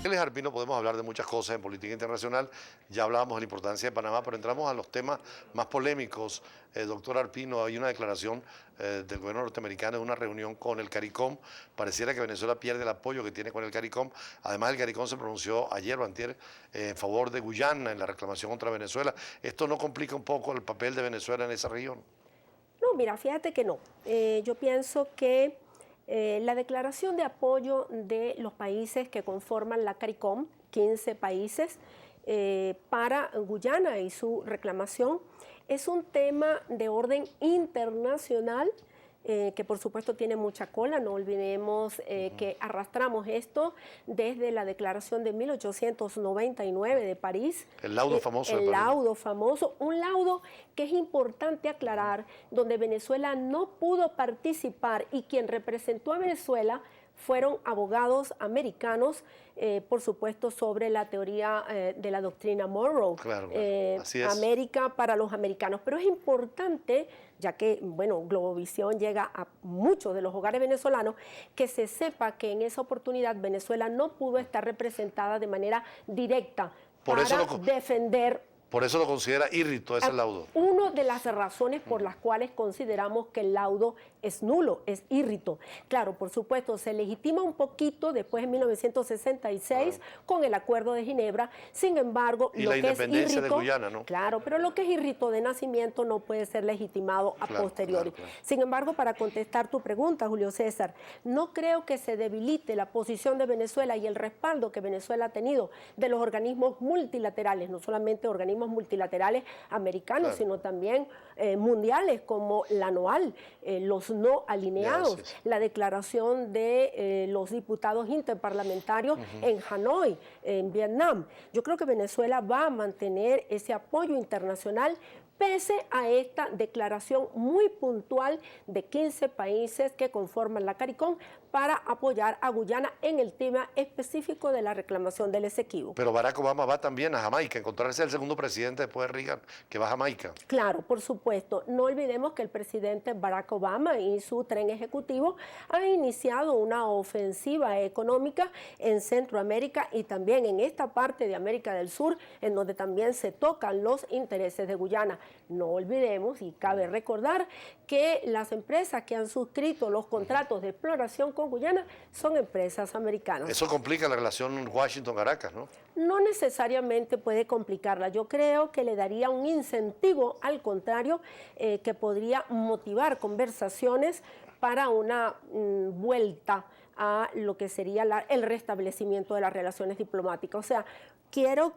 Ángeles Arpino, podemos hablar de muchas cosas en política internacional. Ya hablábamos de la importancia de Panamá, pero entramos a los temas más polémicos. Doctor Arpino, hay una declaración del gobierno norteamericano en una reunión con el CARICOM. Pareciera que Venezuela pierde el apoyo que tiene con el CARICOM. Además, el CARICOM se pronunció ayer o antier en favor de Guyana en la reclamación contra Venezuela. ¿Esto no complica un poco el papel de Venezuela en esa región? No, mira, fíjate que no. Yo pienso que la declaración de apoyo de los países que conforman la CARICOM, 15 países, para Guyana y su reclamación, es un tema de orden internacional que por supuesto tiene mucha cola. No olvidemos que arrastramos esto desde la declaración de 1899 de París. El laudo famoso. El laudo famoso, un laudo que es importante aclarar, donde Venezuela no pudo participar y quien representó a Venezuela fueron abogados americanos, por supuesto, sobre la teoría de la doctrina Monroe. Claro, así es. América para los americanos. Pero es importante, ya que, bueno, Globovisión llega a muchos de los hogares venezolanos, que se sepa que en esa oportunidad Venezuela no pudo estar representada de manera directa para defender. Por eso lo considera írrito ese laudo. Una de las razones por las cuales consideramos que el laudo es nulo, es írrito. Claro, por supuesto, se legitima un poquito después en 1966 con el Acuerdo de Ginebra. Sin embargo, y lo la que independencia es írrito, de Guyana, ¿no? Claro, pero lo que es írrito de nacimiento no puede ser legitimado a posteriori. Claro. Sin embargo, para contestar tu pregunta, Julio César, no creo que se debilite la posición de Venezuela y el respaldo que Venezuela ha tenido de los organismos multilaterales, no solamente organismos multilaterales americanos, sino también mundiales como la ANOAL, los no alineados, la declaración de los diputados interparlamentarios en Hanoi, en Vietnam. Yo creo que Venezuela va a mantener ese apoyo internacional pese a esta declaración muy puntual de 15 países que conforman la CARICOM para apoyar a Guyana en el tema específico de la reclamación del Esequibo. Pero Barack Obama va también a Jamaica, encontrarse el segundo presidente después de Reagan que va a Jamaica. Claro, por supuesto. No olvidemos que el presidente Barack Obama y su tren ejecutivo han iniciado una ofensiva económica en Centroamérica y también en esta parte de América del Sur, en donde también se tocan los intereses de Guyana. No olvidemos, y cabe recordar, que las empresas que han suscrito los contratos de exploración con Guyana son empresas americanas. Eso complica la relación Washington-Caracas, ¿no? No necesariamente puede complicarla. Yo creo que le daría un incentivo, al contrario, que podría motivar conversaciones para una vuelta a lo que sería el restablecimiento de las relaciones diplomáticas. O sea, quiero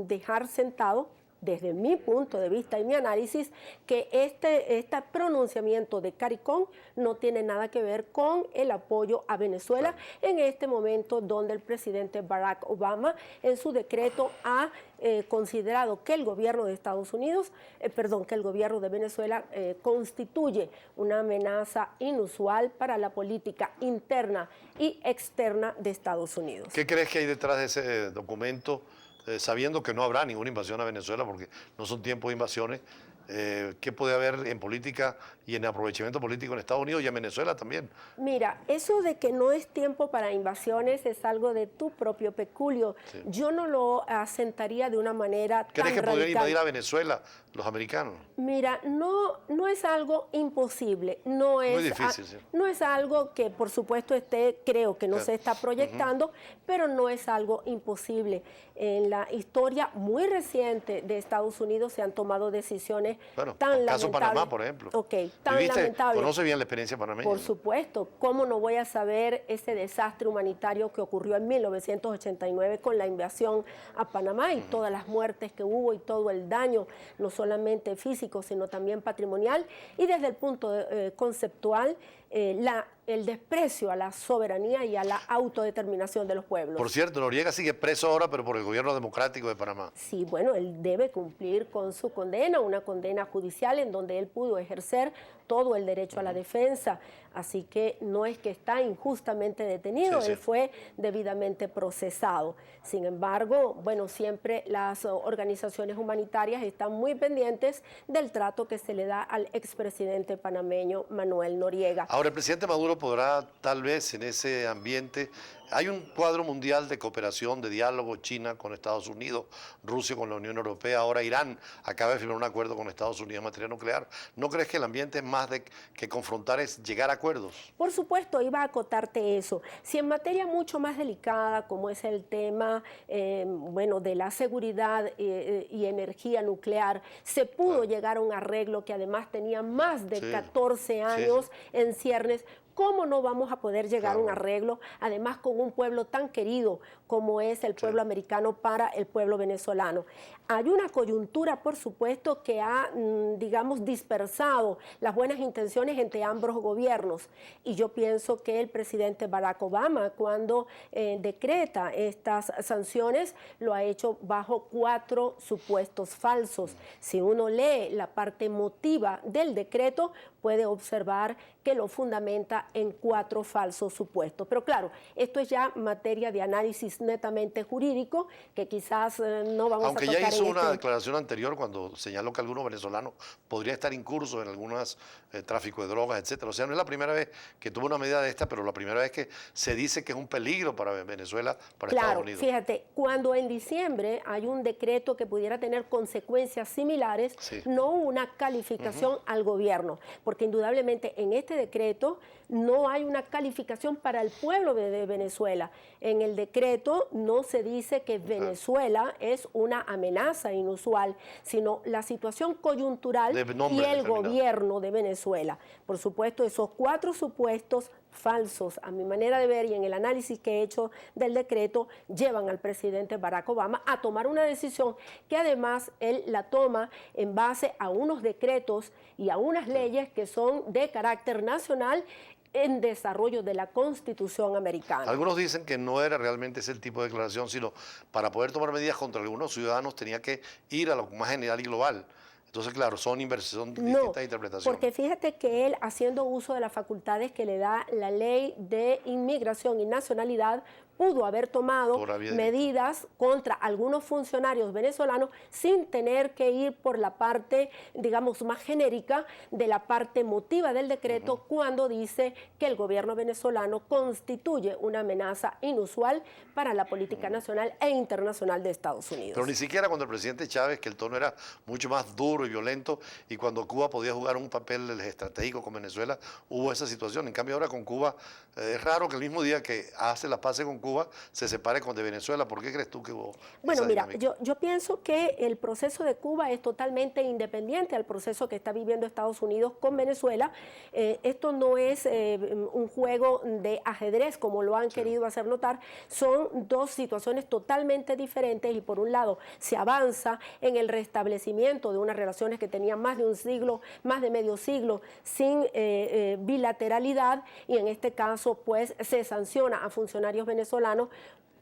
dejar sentado, desde mi punto de vista y mi análisis, que este pronunciamiento de CARICOM no tiene nada que ver con el apoyo a Venezuela en este momento donde el presidente Barack Obama en su decreto ha considerado que el gobierno de Estados Unidos, que el gobierno de Venezuela constituye una amenaza inusual para la política interna y externa de Estados Unidos. ¿Qué crees que hay detrás de ese documento? Sabiendo que no habrá ninguna invasión a Venezuela porque no son tiempos de invasiones, ¿qué puede haber en política y en aprovechamiento político en Estados Unidos y en Venezuela también? Mira, eso de que no es tiempo para invasiones es algo de tu propio peculio. Sí. Yo no lo asentaría de una manera tan ¿Crees que podrían radical. invadir a Venezuela los americanos? Mira, no es algo imposible, no es muy difícil, sí. No es algo que por supuesto creo que no se está proyectando, pero no es algo imposible. En la historia muy reciente de Estados Unidos se han tomado decisiones tan lamentables. Caso Panamá, por ejemplo. Tan lamentables. ¿Conoce bien la experiencia panameña? Por supuesto. ¿Cómo no voy a saber ese desastre humanitario que ocurrió en 1989 con la invasión a Panamá y todas las muertes que hubo y todo el daño, no solamente físico, sino también patrimonial? Y desde el punto conceptual, el desprecio a la soberanía y a la autodeterminación de los pueblos. Por cierto, Noriega sigue preso ahora, pero por el gobierno democrático de Panamá. Sí, bueno, él debe cumplir con su condena, una condena judicial en donde él pudo ejercer todo el derecho a la defensa. Así que no es que está injustamente detenido, él fue debidamente procesado. Sin embargo, bueno, siempre las organizaciones humanitarias están muy pendientes del trato que se le da al expresidente panameño Manuel Noriega. Ahora, el presidente Maduro podrá tal vez en ese ambiente Hay un cuadro mundial de cooperación, de diálogo, China con Estados Unidos, Rusia con la Unión Europea, ahora Irán acaba de firmar un acuerdo con Estados Unidos en materia nuclear. ¿No crees que el ambiente es más de que confrontar, es llegar a acuerdos? Por supuesto, iba a acotarte eso. Si en materia mucho más delicada, como es el tema bueno, de la seguridad y energía nuclear, se pudo llegar a un arreglo que además tenía más de 14 años en ciernes, ¿cómo no vamos a poder llegar a un arreglo, además con un pueblo tan querido como es el pueblo americano para el pueblo venezolano? Hay una coyuntura, por supuesto, que ha, digamos, dispersado las buenas intenciones entre ambos gobiernos. Y yo pienso que el presidente Barack Obama, cuando decreta estas sanciones, lo ha hecho bajo 4 supuestos falsos. Si uno lee la parte emotiva del decreto, puede observar que lo fundamenta en 4 falsos supuestos. Pero claro, esto es ya materia de análisis netamente jurídico, que quizás no vamos Aunque a tocar. Ya hizo una declaración anterior cuando señaló que algunos venezolanos podrían estar incursos en algunas tráfico de drogas, etcétera. O sea, no es la primera vez que tuvo una medida de esta, pero la primera vez que se dice que es un peligro para Venezuela, para Estados Unidos. Claro, fíjate, cuando en diciembre hay un decreto que pudiera tener consecuencias similares, no hubo una calificación al gobierno, porque indudablemente en este decreto no hay una calificación para el pueblo de Venezuela. En el decreto no se dice que Venezuela es una amenaza inusual, sino la situación coyuntural y el gobierno de Venezuela. Por supuesto, esos 4 supuestos falsos, a mi manera de ver y en el análisis que he hecho del decreto, llevan al presidente Barack Obama a tomar una decisión que además él la toma en base a unos decretos y a unas leyes que son de carácter nacional en desarrollo de la Constitución americana. Algunos dicen que no era realmente ese el tipo de declaración, sino para poder tomar medidas contra algunos ciudadanos tenía que ir a lo más general y global. Entonces, claro, son distintas interpretaciones. Porque fíjate que él, haciendo uso de las facultades que le da la ley de inmigración y nacionalidad, pudo haber tomado medidas contra algunos funcionarios venezolanos sin tener que ir por la parte, digamos, más genérica de la parte emotiva del decreto cuando dice que el gobierno venezolano constituye una amenaza inusual para la política nacional e internacional de Estados Unidos. Pero ni siquiera cuando el presidente Chávez, que el tono era mucho más duro y violento, y cuando Cuba podía jugar un papel estratégico con Venezuela, hubo esa situación. En cambio ahora con Cuba, es raro que el mismo día que hace las paces con Cuba, se separe con de Venezuela. ¿Por qué crees tú que hubo Bueno, esa mira, dinámica? yo pienso que el proceso de Cuba es totalmente independiente al proceso que está viviendo Estados Unidos con Venezuela. Esto no es un juego de ajedrez, como lo han querido hacer notar. Son 2 situaciones totalmente diferentes y por un lado se avanza en el restablecimiento de unas relaciones que tenían más de un siglo, más de medio siglo, sin bilateralidad, y en este caso pues se sanciona a funcionarios venezolanos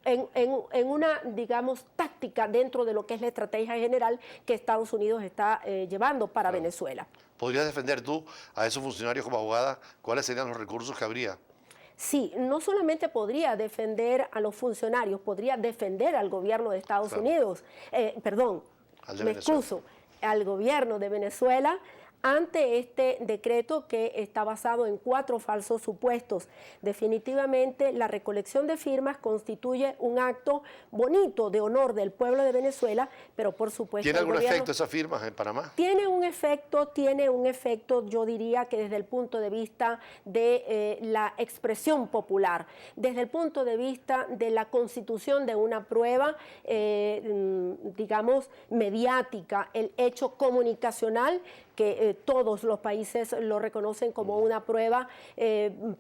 en una, digamos, táctica dentro de lo que es la estrategia general que Estados Unidos está llevando para Venezuela. ¿Podrías defender tú a esos funcionarios como abogada? ¿Cuáles serían los recursos que habría? Sí, no solamente podría defender a los funcionarios, podría defender al gobierno de Estados Unidos, perdón, me excuso, al gobierno de Venezuela, ante este decreto que está basado en 4 falsos supuestos. Definitivamente la recolección de firmas constituye un acto bonito de honor del pueblo de Venezuela, pero por supuesto... ¿Tiene algún efecto esas firmas en Panamá? Tiene un efecto, yo diría que desde el punto de vista de la expresión popular, desde el punto de vista de la constitución de una prueba, digamos, mediática, el hecho comunicacional, que todos los países lo reconocen como una prueba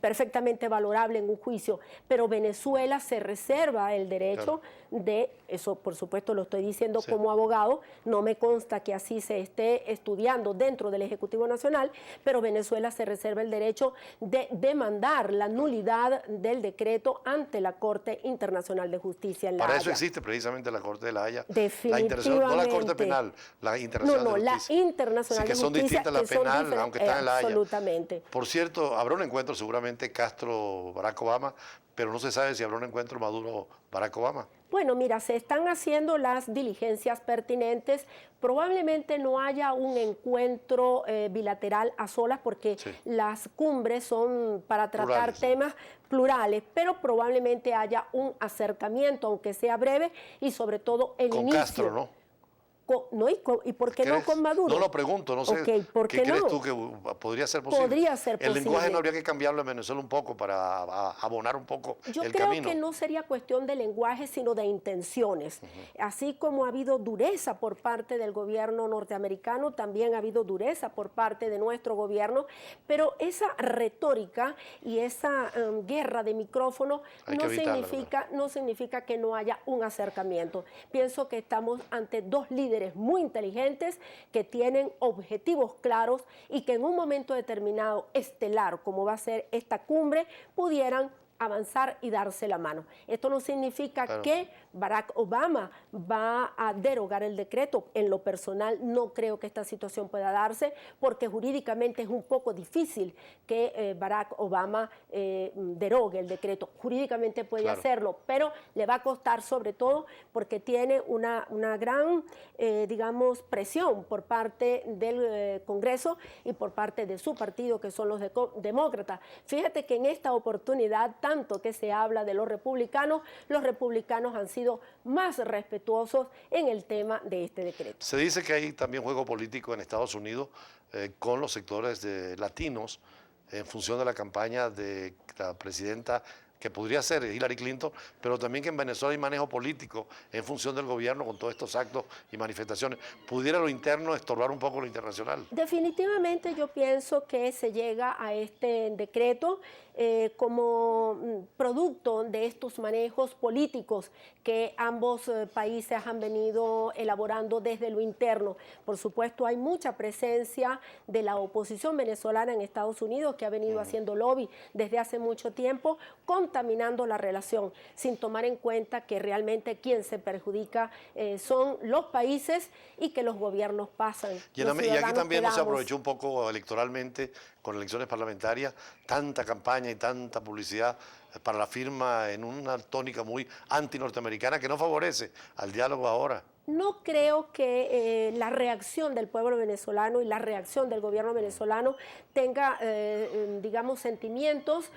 perfectamente valorable en un juicio, pero Venezuela se reserva el derecho de, eso por supuesto lo estoy diciendo como abogado, no me consta que así se esté estudiando dentro del Ejecutivo Nacional, pero Venezuela se reserva el derecho de demandar la nulidad del decreto ante la Corte Internacional de Justicia en La Haya. Para eso existe precisamente la Corte de La Haya. Definitivamente. No la Corte Penal, la Internacional de Justicia. La Internacional de Justicia distinta la penal, aunque está en La Haya. Absolutamente. Por cierto, habrá un encuentro seguramente Castro-Barack Obama, pero no se sabe si habrá un encuentro Maduro-Barack Obama. Bueno, mira, se están haciendo las diligencias pertinentes. Probablemente no haya un encuentro bilateral a solas porque Sí. las cumbres son para tratar Plurales. temas plurales, pero probablemente haya un acercamiento, aunque sea breve, y sobre todo el Con inicio. Castro, ¿no? ¿No? ¿Y por qué no ¿Crees? con Maduro? No lo pregunto, no sé. Ok, ¿por ¿Qué qué crees no? tú que podría ser posible? Podría ser El lenguaje posible. no habría que cambiarlo en Venezuela un poco para abonar un poco Yo el creo camino. que no sería cuestión de lenguaje, sino de intenciones. Así como ha habido dureza por parte del gobierno norteamericano, también ha habido dureza por parte de nuestro gobierno, pero esa retórica y esa guerra de micrófono Hay que evitarla, no significa que no haya un acercamiento. Pienso que estamos ante dos líderes muy inteligentes que tienen objetivos claros y que en un momento determinado, estelar, como va a ser esta cumbre, pudieran avanzar y darse la mano. Esto no significa Claro. que Barack Obama va a derogar el decreto. En lo personal no creo que esta situación pueda darse porque jurídicamente es un poco difícil que Barack Obama derogue el decreto. Jurídicamente puede Claro. hacerlo, pero le va a costar sobre todo porque tiene una gran, digamos, presión por parte del Congreso y por parte de su partido, que son los demócratas. Fíjate que en esta oportunidad, tanto que se habla de los republicanos han sido más respetuosos en el tema de este decreto. Se dice que hay también juego político en Estados Unidos con los sectores latinos en función de la campaña de la presidenta que podría ser Hillary Clinton, pero también que en Venezuela hay manejo político en función del gobierno con todos estos actos y manifestaciones. ¿Pudiera lo interno estorbar un poco lo internacional? Definitivamente yo pienso que se llega a este decreto como producto de estos manejos políticos que ambos países han venido elaborando desde lo interno. Por supuesto, hay mucha presencia de la oposición venezolana en Estados Unidos que ha venido haciendo lobby desde hace mucho tiempo, contaminando la relación, sin tomar en cuenta que realmente quien se perjudica son los países y que los gobiernos pasan. Y aquí también no se aprovechó un poco electoralmente con elecciones parlamentarias, tanta campaña y tanta publicidad para la firma en una tónica muy anti-norteamericana que no favorece al diálogo ahora. No creo que la reacción del pueblo venezolano y la reacción del gobierno venezolano tenga, digamos, sentimientos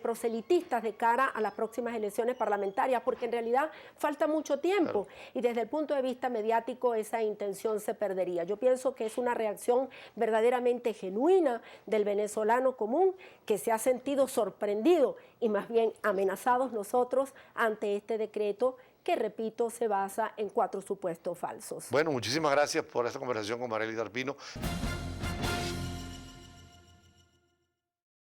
proselitistas de cara a las próximas elecciones parlamentarias, porque en realidad falta mucho tiempo y desde el punto de vista mediático esa intención se perdería. Yo pienso que es una reacción verdaderamente genuina del venezolano común que se ha sentido sorprendido y más bien amenazados nosotros ante este decreto que, repito, se basa en 4 supuestos falsos. Bueno, muchísimas gracias por esta conversación con Marely Arpino.